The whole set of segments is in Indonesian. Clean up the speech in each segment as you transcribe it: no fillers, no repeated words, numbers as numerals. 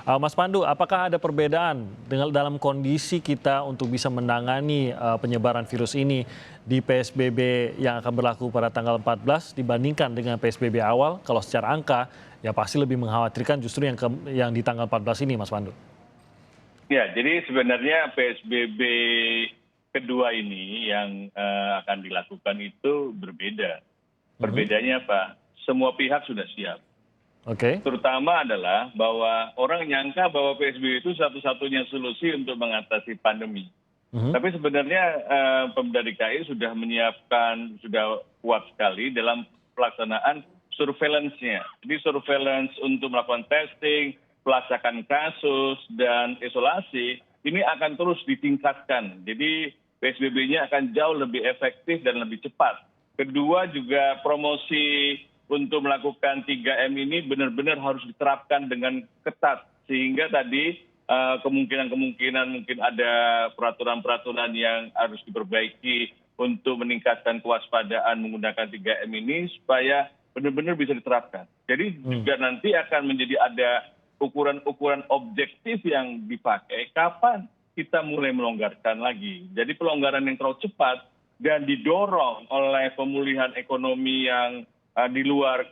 Mas Pandu, apakah ada perbedaan dalam kondisi kita untuk bisa menangani penyebaran virus ini di PSBB yang akan berlaku pada tanggal 14 dibandingkan dengan PSBB awal? Kalau secara angka, ya pasti lebih mengkhawatirkan justru yang di tanggal 14 ini, Mas Pandu. Ya, jadi sebenarnya PSBB kedua ini yang akan dilakukan itu berbeda. Perbedaannya apa? Semua pihak sudah siap. Oke. Terutama adalah bahwa orang nyangka bahwa PSBB itu satu-satunya solusi untuk mengatasi pandemi. Tapi sebenarnya Pemda DKI sudah menyiapkan, sudah kuat sekali dalam pelaksanaan surveillance-nya. Jadi surveillance untuk melakukan testing, pelacakan kasus, dan isolasi, ini akan terus ditingkatkan. Jadi PSBB-nya akan jauh lebih efektif dan lebih cepat. Kedua juga promosi untuk melakukan 3M ini benar-benar harus diterapkan dengan ketat. Sehingga tadi kemungkinan-kemungkinan mungkin ada peraturan-peraturan yang harus diperbaiki untuk meningkatkan kewaspadaan menggunakan 3M ini supaya benar-benar bisa diterapkan. Jadi juga nanti akan menjadi ada ukuran-ukuran objektif yang dipakai kapan kita mulai melonggarkan lagi. Jadi pelonggaran yang terlalu cepat dan didorong oleh pemulihan ekonomi yang di luar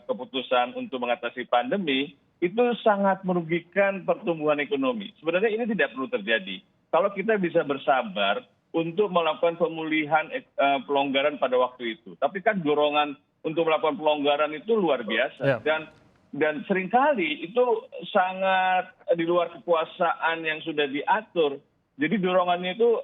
keputusan untuk mengatasi pandemi, itu sangat merugikan pertumbuhan ekonomi. Sebenarnya ini tidak perlu terjadi. Kalau kita bisa bersabar untuk melakukan pemulihan pelonggaran pada waktu itu. Tapi kan dorongan untuk melakukan pelonggaran itu luar biasa. Dan seringkali itu sangat di luar kekuasaan yang sudah diatur. Jadi dorongannya itu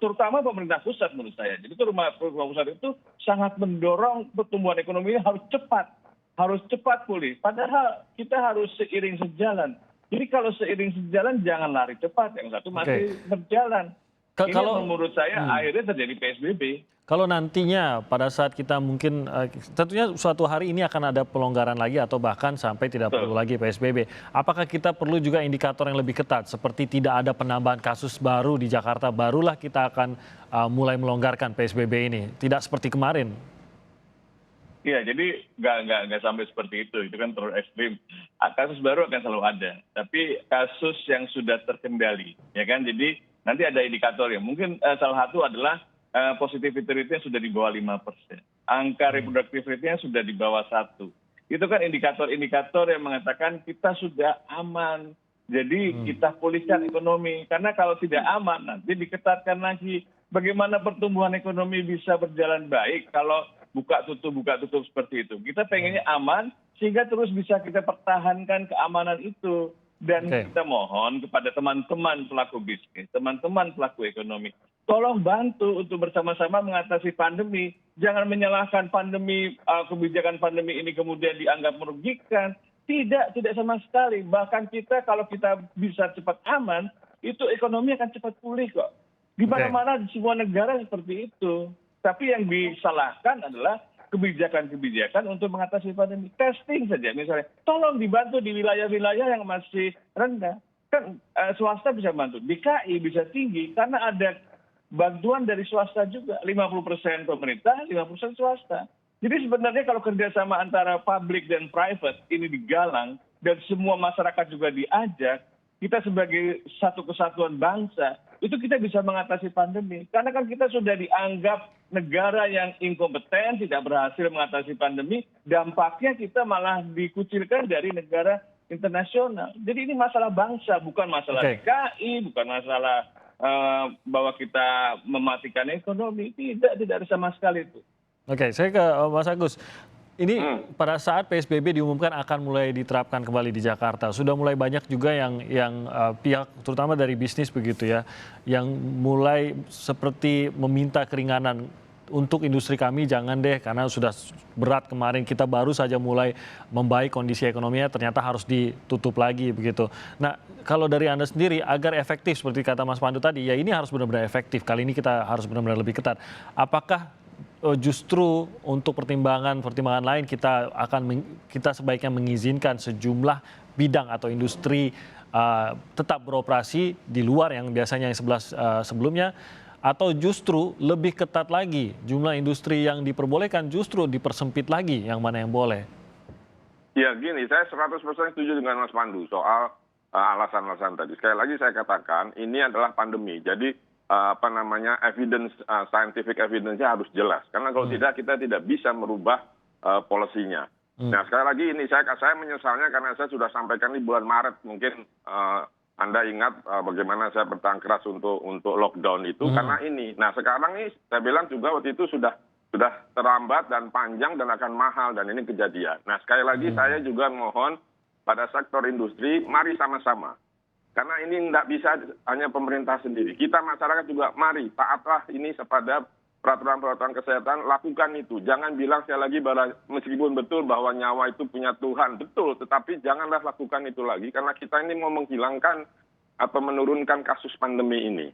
terutama pemerintah pusat menurut saya. Jadi pemerintah pusat itu sangat mendorong pertumbuhan ekonomi ini harus cepat pulih. Padahal kita harus seiring sejalan. Jadi kalau seiring sejalan jangan lari cepat, yang satu masih berjalan. Ini menurut saya akhirnya terjadi PSBB. Kalau nantinya pada saat kita mungkin tentunya suatu hari ini akan ada pelonggaran lagi atau bahkan sampai tidak perlu lagi PSBB. Apakah kita perlu juga indikator yang lebih ketat seperti tidak ada penambahan kasus baru di Jakarta, barulah kita akan mulai melonggarkan PSBB ini. Tidak seperti kemarin. Iya, jadi nggak sampai seperti itu kan terlalu ekstrim. Kasus baru akan selalu ada, tapi kasus yang sudah terkendali, ya kan. Jadi nanti ada indikator ya. Mungkin salah satu adalah positivity rate-nya sudah di bawah 5%. Angka reproductive rate-nya sudah di bawah 1. Itu kan indikator-indikator yang mengatakan kita sudah aman. Jadi kita pulihkan ekonomi. Karena kalau tidak aman nanti diketatkan lagi. Bagaimana pertumbuhan ekonomi bisa berjalan baik kalau buka tutup seperti itu. Kita pengennya aman sehingga terus bisa kita pertahankan keamanan itu. Dan kita mohon kepada teman-teman pelaku bisnis, teman-teman pelaku ekonomi, tolong bantu untuk bersama-sama mengatasi pandemi. Jangan menyalahkan pandemi, kebijakan pandemi ini kemudian dianggap merugikan. Tidak sama sekali. Bahkan kita kalau kita bisa cepat aman, itu ekonomi akan cepat pulih kok. Di mana-mana di semua negara seperti itu. Tapi yang disalahkan adalah kebijakan-kebijakan untuk mengatasi pandemi. Testing saja misalnya. Tolong dibantu di wilayah-wilayah yang masih rendah. Kan swasta bisa bantu. DKI bisa tinggi karena ada bantuan dari swasta juga. 50% pemerintah, 50% swasta. Jadi sebenarnya kalau kerjasama antara publik dan private ini digalang dan semua masyarakat juga diajak, kita sebagai satu kesatuan bangsa, itu kita bisa mengatasi pandemi. Karena kan kita sudah dianggap negara yang inkompeten, tidak berhasil mengatasi pandemi, dampaknya kita malah dikucilkan dari negara internasional. Jadi ini masalah bangsa, bukan masalah DKI, bukan masalah bahwa kita mematikan ekonomi. Tidak ada sama sekali itu. Oke, saya ke Mas Agus. Ini pada saat PSBB diumumkan akan mulai diterapkan kembali di Jakarta, sudah mulai banyak juga yang pihak terutama dari bisnis begitu ya, yang mulai seperti meminta keringanan untuk industri kami jangan deh karena sudah berat kemarin kita baru saja mulai membaik kondisi ekonominya ternyata harus ditutup lagi begitu. Nah kalau dari Anda sendiri agar efektif seperti kata Mas Pandu tadi ya ini harus benar-benar efektif, kali ini kita harus benar-benar lebih ketat. Apakah justru untuk pertimbangan lain kita sebaiknya mengizinkan sejumlah bidang atau industri tetap beroperasi di luar yang biasanya yang sebelumnya, atau justru lebih ketat lagi jumlah industri yang diperbolehkan justru dipersempit lagi yang mana yang boleh? Ya gini, saya 100% setuju dengan Mas Pandu soal alasan-alasan tadi. Sekali lagi saya katakan ini adalah pandemi. Jadi evidence, scientific evidence-nya harus jelas. Karena kalau tidak kita tidak bisa merubah polisinya. Nah sekali lagi ini saya menyesalnya karena saya sudah sampaikan di bulan Maret. Mungkin Anda ingat bagaimana saya bertahan keras untuk lockdown itu karena ini. Nah sekarang ini saya bilang juga waktu itu sudah terlambat dan panjang dan akan mahal dan ini kejadian. Nah sekali lagi saya juga mohon pada sektor industri, mari sama-sama. Karena ini tidak bisa hanya pemerintah sendiri. Kita masyarakat juga mari taatlah ini kepada peraturan-peraturan kesehatan, lakukan itu. Jangan bilang sekali lagi bahwa meskipun betul bahwa nyawa itu punya Tuhan, betul. Tetapi janganlah lakukan itu lagi karena kita ini mau menghilangkan atau menurunkan kasus pandemi ini.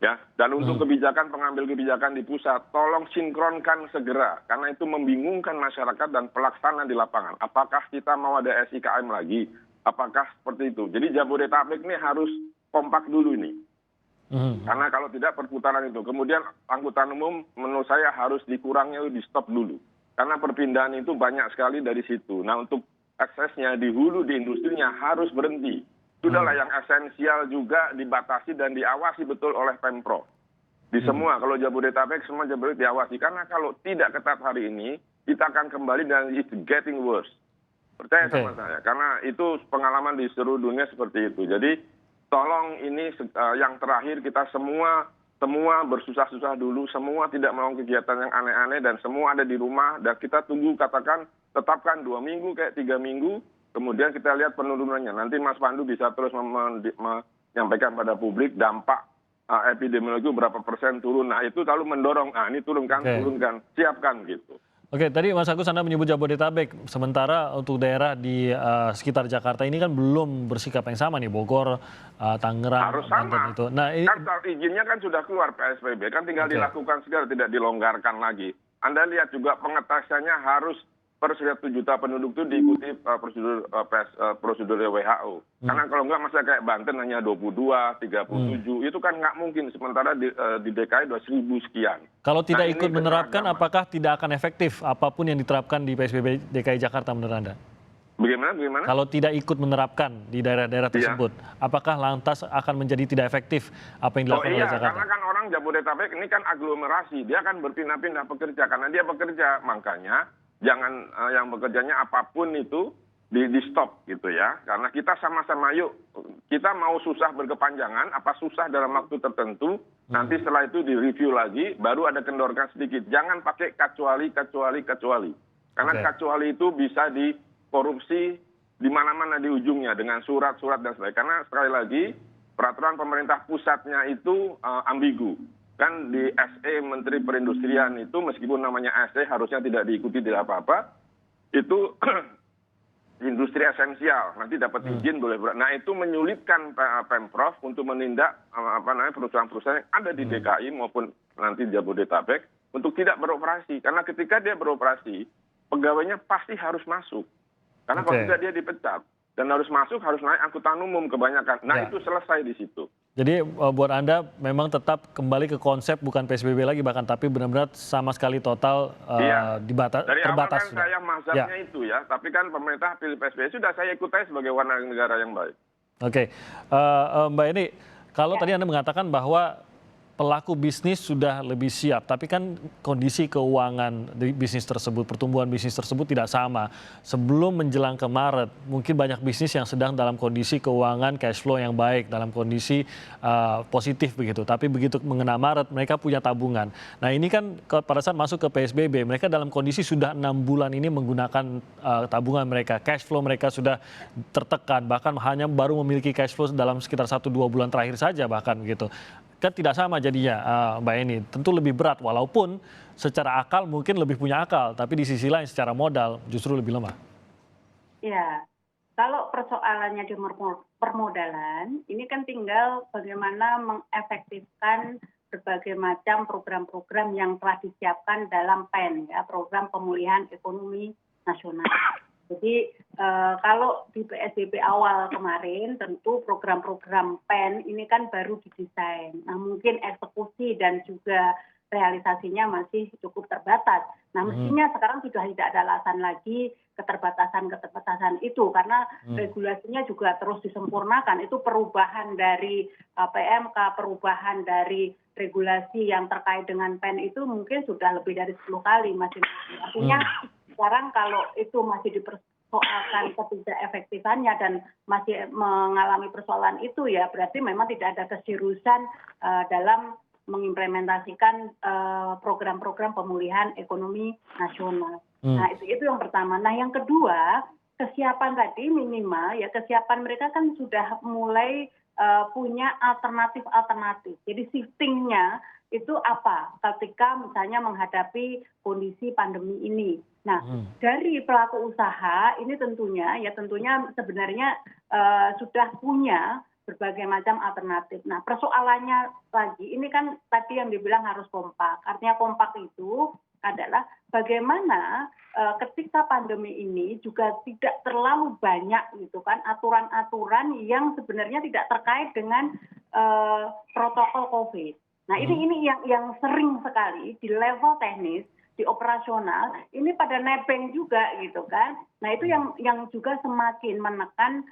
Ya, dan untuk pengambil kebijakan di pusat, tolong sinkronkan segera karena itu membingungkan masyarakat dan pelaksanaan di lapangan. Apakah kita mau ada SIKM lagi? Apakah seperti itu? Jadi Jabodetabek ini harus kompak dulu ini. Karena kalau tidak perputaran itu. Kemudian angkutan umum menurut saya harus dikurangnya di stop dulu. Karena perpindahan itu banyak sekali dari situ. Nah untuk aksesnya di hulu di industrinya harus berhenti. Sudahlah yang esensial juga dibatasi dan diawasi betul oleh Pemprov. Di semua, kalau Jabodetabek semua Jabodetabek diawasi. Karena kalau tidak ketat hari ini, kita akan kembali dan it's getting worse. Percaya sama saya, karena itu pengalaman di seluruh dunia seperti itu. Jadi tolong ini yang terakhir kita semua bersusah-susah dulu, semua tidak melakukan kegiatan yang aneh-aneh dan semua ada di rumah dan kita tunggu tetapkan 2 minggu kayak 3 minggu, kemudian kita lihat penurunannya. Nanti Mas Pandu bisa terus menyampaikan pada publik dampak epidemiologi berapa persen turun. Nah itu lalu mendorong, ini turunkan, siapkan gitu. Oke, tadi Mas Agus Anda menyebut Jabodetabek, sementara untuk daerah di sekitar Jakarta ini kan belum bersikap yang sama nih, Bogor, Tangerang, harus sama. Banten itu. Nah, kan izinnya kan sudah keluar PSBB, kan tinggal dilakukan segera, tidak dilonggarkan lagi. Anda lihat juga pengetesannya harus per 100 juta penduduk itu diikuti prosedur WHO. Karena kalau enggak masa kayak Banten hanya 22, 37, itu kan nggak mungkin. Sementara di DKI 2.000 sekian. Kalau tidak ikut menerapkan, apakah tidak akan efektif apapun yang diterapkan di PSBB DKI Jakarta menurut Anda? Bagaimana? Kalau tidak ikut menerapkan di daerah-daerah tersebut, apakah lantas akan menjadi tidak efektif apa yang dilakukan oleh Jakarta? Karena kan orang Jabodetabek ini kan aglomerasi, dia kan berpindah-pindah pekerja karena dia bekerja, makanya jangan yang bekerjanya apapun itu di stop gitu ya. Karena kita sama-sama yuk, kita mau susah berkepanjangan, apa susah dalam waktu tertentu, nanti setelah itu direview lagi, baru ada kendorkan sedikit. Jangan pakai kecuali. Karena kecuali itu bisa dikorupsi di mana-mana di ujungnya dengan surat-surat dan sebagainya. Karena sekali lagi peraturan pemerintah pusatnya itu ambigu. Kan di SE Menteri Perindustrian itu meskipun namanya SE harusnya tidak diikuti tidak apa-apa, itu industri esensial, nanti dapat izin boleh Nah itu menyulitkan Pemprov untuk menindak perusahaan-perusahaan yang ada di DKI maupun nanti Jabodetabek untuk tidak beroperasi. Karena ketika dia beroperasi, pegawainya pasti harus masuk. Karena kalau tidak dia dipecat. Dan harus masuk, harus naik angkutan umum kebanyakan. Nah itu selesai di situ. Jadi buat Anda memang tetap kembali ke konsep bukan PSBB lagi bahkan tapi benar-benar sama sekali total terbatas. Dari awal kan saya mazhabnya itu ya, tapi kan pemerintah pilih PSBB sudah saya ikut aja sebagai warga negara yang baik. Oke, Mbak Eni, kalau tadi Anda mengatakan bahwa pelaku bisnis sudah lebih siap, tapi kan kondisi keuangan di bisnis tersebut, pertumbuhan bisnis tersebut tidak sama. Sebelum menjelang ke Maret, mungkin banyak bisnis yang sedang dalam kondisi keuangan cash flow yang baik, dalam kondisi positif begitu. Tapi begitu mengena Maret, mereka punya tabungan. Nah ini kan pada saat masuk ke PSBB, mereka dalam kondisi sudah 6 bulan ini menggunakan tabungan mereka. Cash flow mereka sudah tertekan, bahkan hanya baru memiliki cash flow dalam sekitar 1-2 bulan terakhir saja bahkan begitu. Kan tidak sama jadinya Mbak Eni, tentu lebih berat walaupun secara akal mungkin lebih punya akal, tapi di sisi lain secara modal justru lebih lemah. Ya, kalau persoalannya di permodalan, ini kan tinggal bagaimana mengefektifkan berbagai macam program-program yang telah disiapkan dalam PEN, ya, Program Pemulihan Ekonomi Nasional. Jadi kalau di PSBB awal kemarin tentu program-program PEN ini kan baru didesain. Nah mungkin eksekusi dan juga realisasinya masih cukup terbatas. Nah, mestinya sekarang sudah tidak ada alasan lagi keterbatasan itu karena regulasinya juga terus disempurnakan. Itu perubahan dari PMK, perubahan dari regulasi yang terkait dengan PEN itu mungkin sudah lebih dari 10 kali masih. Artinya sekarang kalau itu masih dipersoalkan ketidakefektifannya dan masih mengalami persoalan itu ya berarti memang tidak ada keseriusan dalam mengimplementasikan program-program pemulihan ekonomi nasional. Nah itu yang pertama. Nah yang kedua kesiapan tadi minimal ya kesiapan mereka kan sudah mulai punya alternatif. Jadi shiftingnya itu apa ketika misalnya menghadapi kondisi pandemi ini. Nah dari pelaku usaha ini tentunya sebenarnya sudah punya berbagai macam alternatif. Nah persoalannya lagi ini kan tadi yang dibilang harus kompak. Artinya kompak itu adalah bagaimana ketika pandemi ini juga tidak terlalu banyak gitu kan aturan-aturan yang sebenarnya tidak terkait dengan protokol COVID. Nah ini yang sering sekali di level teknis di operasional ini pada nebeng juga gitu kan. Nah itu yang juga semakin menekan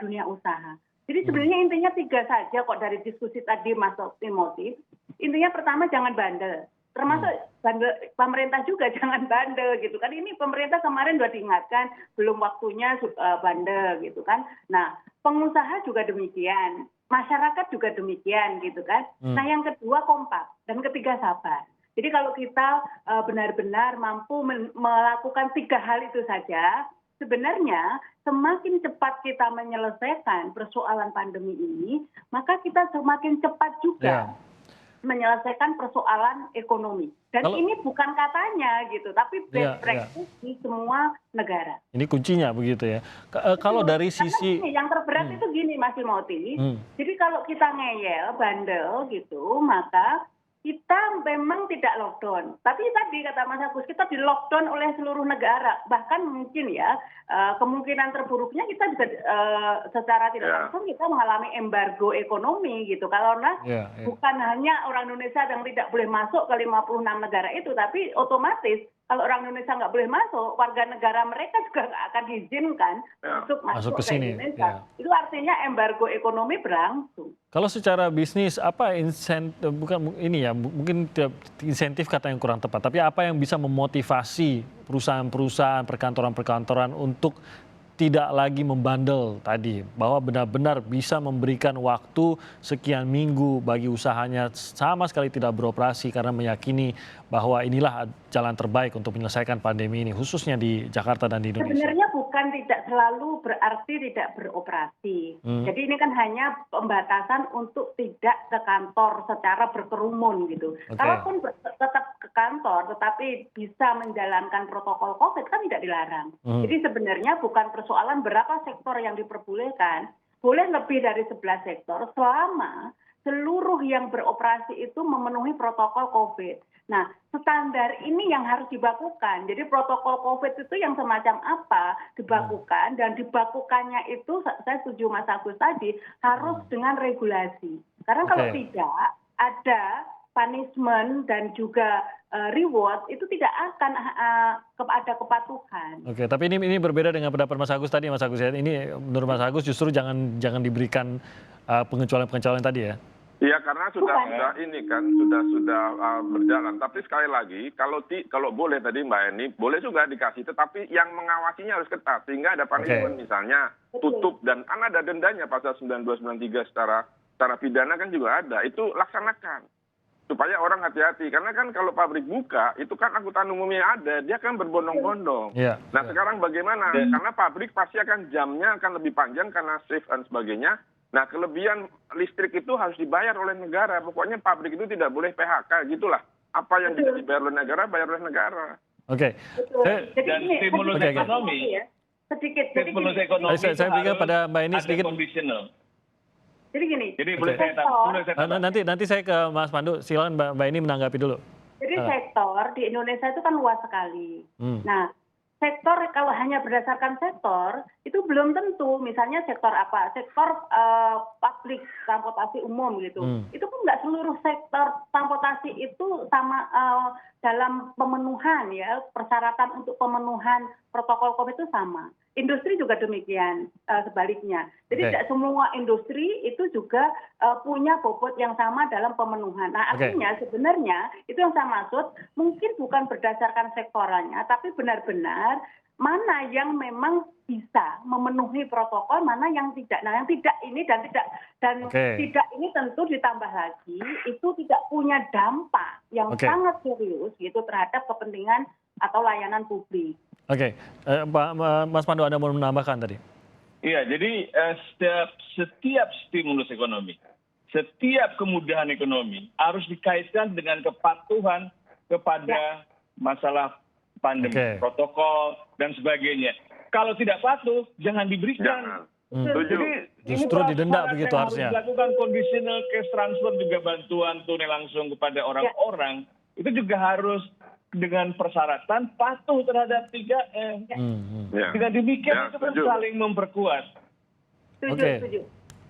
dunia usaha. Jadi sebenarnya intinya 3 saja kok dari diskusi tadi Mas Timothy. Intinya pertama jangan bandel. Termasuk bandel, pemerintah juga jangan bandel gitu kan. Ini pemerintah kemarin sudah diingatkan belum waktunya bandel gitu kan. Nah pengusaha juga demikian. Masyarakat juga demikian gitu kan. Nah yang kedua kompak dan ketiga sabar. Jadi kalau kita benar-benar mampu melakukan 3 hal itu saja, sebenarnya semakin cepat kita menyelesaikan persoalan pandemi ini, maka kita semakin cepat juga menyelesaikan persoalan ekonomi. Dan ini bukan katanya gitu, tapi best practice di semua negara. Ini kuncinya begitu ya. Kalau dari sisi yang terberat itu gini Mas Timothy. Jadi kalau kita ngeyel, bandel gitu, maka kita memang tidak lockdown. Tapi tadi kata Mas Agus, kita di lockdown oleh seluruh negara. Bahkan mungkin ya, kemungkinan terburuknya kita juga secara tidak langsung kita mengalami embargo ekonomi gitu. Karena bukan hanya orang Indonesia yang tidak boleh masuk ke 56 negara itu, tapi otomatis kalau orang Indonesia nggak boleh masuk, warga negara mereka juga nggak akan diizinkan masuk ke sini. Indonesia. Itu artinya embargo ekonomi berlangsung. Kalau secara bisnis apa insentif bukan ini ya mungkin insentif kata yang kurang tepat tapi apa yang bisa memotivasi perusahaan-perusahaan perkantoran-perkantoran untuk tidak lagi membandel tadi bahwa benar-benar bisa memberikan waktu sekian minggu bagi usahanya sama sekali tidak beroperasi karena meyakini bahwa inilah jalan terbaik untuk menyelesaikan pandemi ini khususnya di Jakarta dan di Indonesia. Sebenarnya bukan tidak selalu berarti tidak beroperasi. Jadi ini kan hanya pembatasan untuk tidak ke kantor secara berkerumun gitu. Kalaupun tetap ke kantor tetapi bisa menjalankan protokol COVID kan tidak dilarang. Jadi sebenarnya bukan persoalan berapa sektor yang diperbolehkan, boleh lebih dari 11 sektor selama seluruh yang beroperasi itu memenuhi protokol COVID. Nah, standar ini yang harus dibakukan. Jadi protokol COVID itu yang semacam apa dibakukan dan dibakukannya itu saya setuju Mas Agus tadi harus dengan regulasi. Karena kalau tidak ada punishment dan juga reward itu tidak akan ada kepatuhan. Oke, tapi ini berbeda dengan pendapat Mas Agus tadi, Mas Agus ya. Ini menurut Mas Agus justru jangan diberikan pengecualian tadi ya. Iya karena sudah ini kan sudah berjalan. Tapi sekali lagi kalau boleh tadi Mbak Eni boleh juga dikasih, tetapi yang mengawasinya harus ketat sehingga ada punishment misalnya tutup dan kan ada dendanya pasal 9293 secara pidana kan juga ada. Itu laksanakan supaya orang hati-hati karena kan kalau pabrik buka itu kan angkutan umumnya ada dia kan berbondong-bondong. Nah sekarang bagaimana? Karena pabrik pasti akan jamnya akan lebih panjang karena shift dan sebagainya. Nah, kelebihan listrik itu harus dibayar oleh negara. Pokoknya pabrik itu tidak boleh PHK, gitulah. Apa yang bisa dibayar oleh negara, bayar oleh negara. Oke. Dan stimulus ekonomi. Sedikit. Stimulus ekonomi. Saya berikan pada Mbak Eni sedikit. Conditional. Jadi gini. Jadi boleh saya nanti saya ke Mas Pandu. Silakan Mbak Eni menanggapi dulu. Jadi sektor di Indonesia itu kan luas sekali. Nah, sektor kalau hanya berdasarkan sektor itu belum tentu misalnya sektor apa sektor publik, transportasi umum gitu. Itu pun nggak seluruh sektor transportasi itu sama dalam pemenuhan ya, persyaratan untuk pemenuhan protokol COVID itu sama. Industri juga demikian, sebaliknya. Jadi tidak semua industri itu juga punya bobot yang sama dalam pemenuhan. Nah, artinya sebenarnya itu yang saya maksud, mungkin bukan berdasarkan sektorannya, tapi benar-benar mana yang memang bisa memenuhi protokol, mana yang tidak. Nah, yang tidak ini dan tidak ini tentu ditambah lagi itu tidak punya dampak yang sangat serius gitu terhadap kepentingan atau layanan publik. Oke, Mas Pandu, Anda mau menambahkan tadi? Iya, jadi setiap stimulus ekonomi, setiap kemudahan ekonomi harus dikaitkan dengan kepatuhan kepada masalah pandemi, protokol dan sebagainya. Kalau tidak patuh, jangan diberikan. Jadi justru didenda begitu harusnya. Harus dilakukan conditional cash transfer, juga bantuan tunai langsung kepada orang-orang. Itu juga harus dengan persyaratan patuh terhadap 3M. Dengan demikian itu kan saling memperkuat. Oke.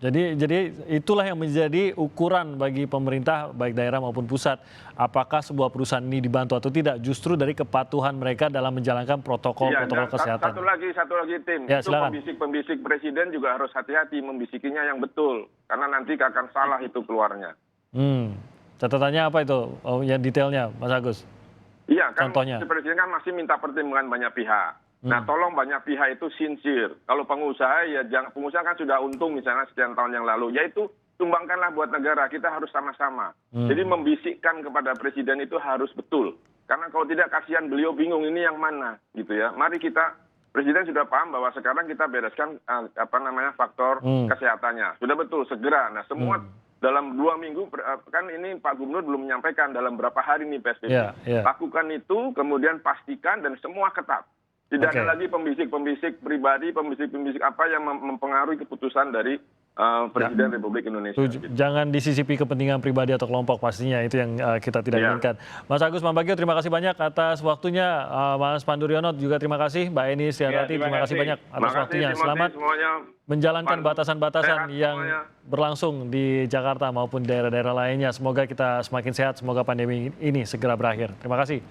Jadi itulah yang menjadi ukuran bagi pemerintah baik daerah maupun pusat. Apakah sebuah perusahaan ini dibantu atau tidak? Justru dari kepatuhan mereka dalam menjalankan protokol kesehatan. Satu lagi Tim. Ya, itu pembisik presiden juga harus hati-hati membisikinya yang betul. Karena nanti akan salah itu keluarnya. Catatannya apa itu? Yang detailnya, Mas Agus? Iya, kan contohnya. Presiden kan masih minta pertimbangan banyak pihak. Nah, tolong banyak pihak itu sincere. Kalau pengusaha, pengusaha kan sudah untung misalnya sekian tahun yang lalu. Yaitu sumbangkanlah buat negara, kita harus sama-sama. Jadi membisikkan kepada presiden itu harus betul. Karena kalau tidak, kasihan beliau bingung ini yang mana gitu ya. Mari presiden sudah paham bahwa sekarang kita bereskan faktor kesehatannya. Sudah betul, segera. Nah, semua dalam 2 minggu, kan ini Pak Gubernur belum menyampaikan dalam berapa hari nih PSBB. Lakukan itu, kemudian pastikan dan semua ketat. Tidak ada lagi pembisik-pembisik pribadi, pembisik-pembisik apa yang mempengaruhi keputusan dari Presiden Republik Indonesia. Jangan disisipi kepentingan pribadi atau kelompok, pastinya itu yang kita tidak inginkan. Mas Agus Mambagio, terima kasih banyak atas waktunya. Mas Pandu Riono juga terima kasih. Mbak Eni Stiarati, terima kasih banyak atas waktunya. Selamat menjalankan batasan-batasan yang berlangsung di Jakarta maupun daerah-daerah lainnya. Semoga kita semakin sehat, semoga pandemi ini segera berakhir. Terima kasih.